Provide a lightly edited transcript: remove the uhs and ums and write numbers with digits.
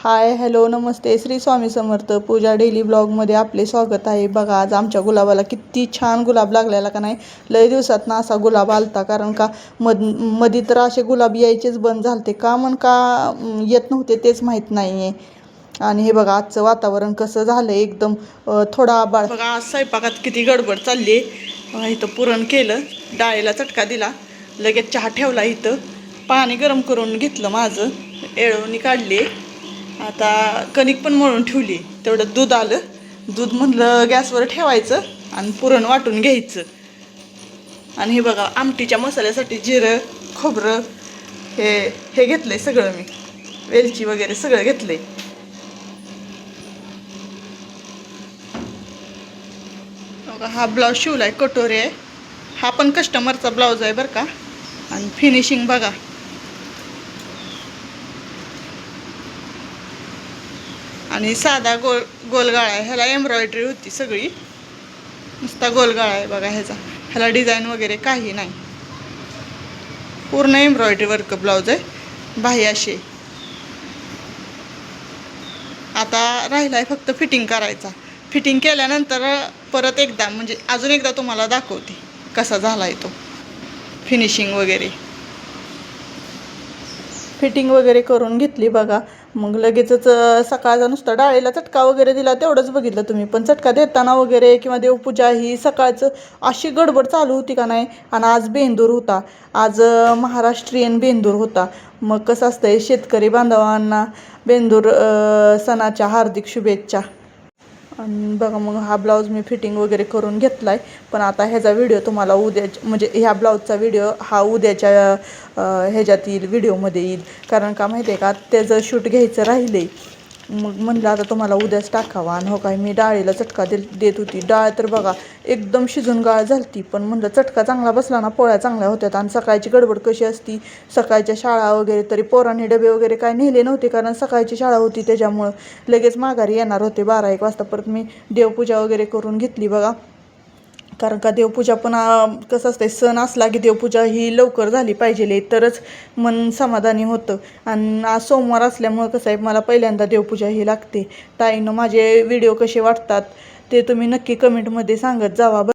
Hi hello नमस्ते श्री स्वामी समर्थ पूजा daily ब्लॉगमध्ये आपले स्वागत आहे। बघा आज आमच्या गुलाबाला किती छान गुलाब लागलेला का नाही। लय दिवसात ना असा गुलाब आलता, कारण का मधी तर असे गुलाब यायचेच बंद झालते का येत नव्हते तेच माहीत नाही आहे। आणि हे बघा आजचं वातावरण कसं झालं एकदम थोडा आभाळ। बघा आज स्वयंपाकात किती गडबड चालली। इथं पुरण केलं, डाळीला चटका दिला, लगेच चहा ठेवला, इथं पाणी गरम करून घेतलं, माझं येळवणी काढली, आता कणिक पण मळून ठेवली, तेवढं दूध आलं, दूध म्हणलं गॅसवर ठेवायचं आणि पुरण वाटून घ्यायचं। आणि हे बघा आमटीच्या मसाल्यासाठी जिरं खोबरं हे घेतलंय सगळं, मी वेलची वगैरे सगळं घेतलंय। बघा हा ब्लाऊज शिवलाय, कटोरी आहे, हा पण कस्टमरचा ब्लाऊज आहे बरं का। आणि फिनिशिंग बघा, आणि साधा गोलगाळा आहे, ह्याला एम्ब्रॉयडरी होती सगळी, नुसता गोलगाळा आहे बघा ह्याचा, ह्याला डिझाईन वगैरे काही नाही, पूर्ण एम्ब्रॉयडरी वर्क ब्लाऊज आहे, बाह्य अशी। आता राहिलाय फक्त फिटिंग करायचा, फिटिंग केल्यानंतर परत एकदा म्हणजे अजून एकदा तुम्हाला दाखवते कसा झालाय तो, फिनिशिंग वगैरे फिटिंग वगैरे करून घेतली बघा। मग लगेचच सकाळचा नुसता डाळीला चटका वगैरे दिला, तेवढंच बघितलं तुम्ही, पण चटका देताना वगैरे किंवा देवपूजा ही सकाळचं अशी गडबड चालू होती का नाही। आणि आज बेंदूर होता, आज महाराष्ट्रीयन बेंदूर होता। मग कसं असतंय, शेतकरी बांधवांना बेंदूर सणाच्या हार्दिक शुभेच्छा। आणि बघा मग हा ब्लाऊज मी फिटिंग वगैरे करून घेतलाय, पण आता ह्याचा व्हिडिओ तुम्हाला उद्या म्हणजे ह्या ब्लाऊजचा व्हिडिओ हा उद्याच्या ह्याच्यात येईल, व्हिडिओमध्ये येईल, कारण का माहिती आहे का त्याचं शूट घ्यायचं राहिले। मग म्हणलं आता तुम्हाला उद्याच टाकावा। आणि हो काय, मी डाळीला चटका देत होती, डाळ तर बघा एकदम शिजून गाळ झालती, पण म्हणलं चटका चांगला बसला ना पोळ्या चांगल्या होत्यात। आणि सकाळची गडबड कशी असती, सकाळच्या शाळा वगैरे, तरी पोरांनी डबे वगैरे काय नेले नव्हते, कारण सकाळची शाळा होती त्याच्यामुळं लगेच माघारी येणार होते 12-1 वाजता। परत मी देवपूजा वगैरे करून घेतली बघा, कारण का देवपूजा पण कसं असतं, सण असला की देवपूजा ही लवकर झाली पाहिजे, तरच मन समाधानी होतं। आणि आज सोमवार असल्यामुळं कसं आहे, मला पहिल्यांदा देवपूजा ही लागते। ताईनं माझे व्हिडिओ कसे वाटतात ते तुम्ही नक्की कमेंटमध्ये सांगत जावा।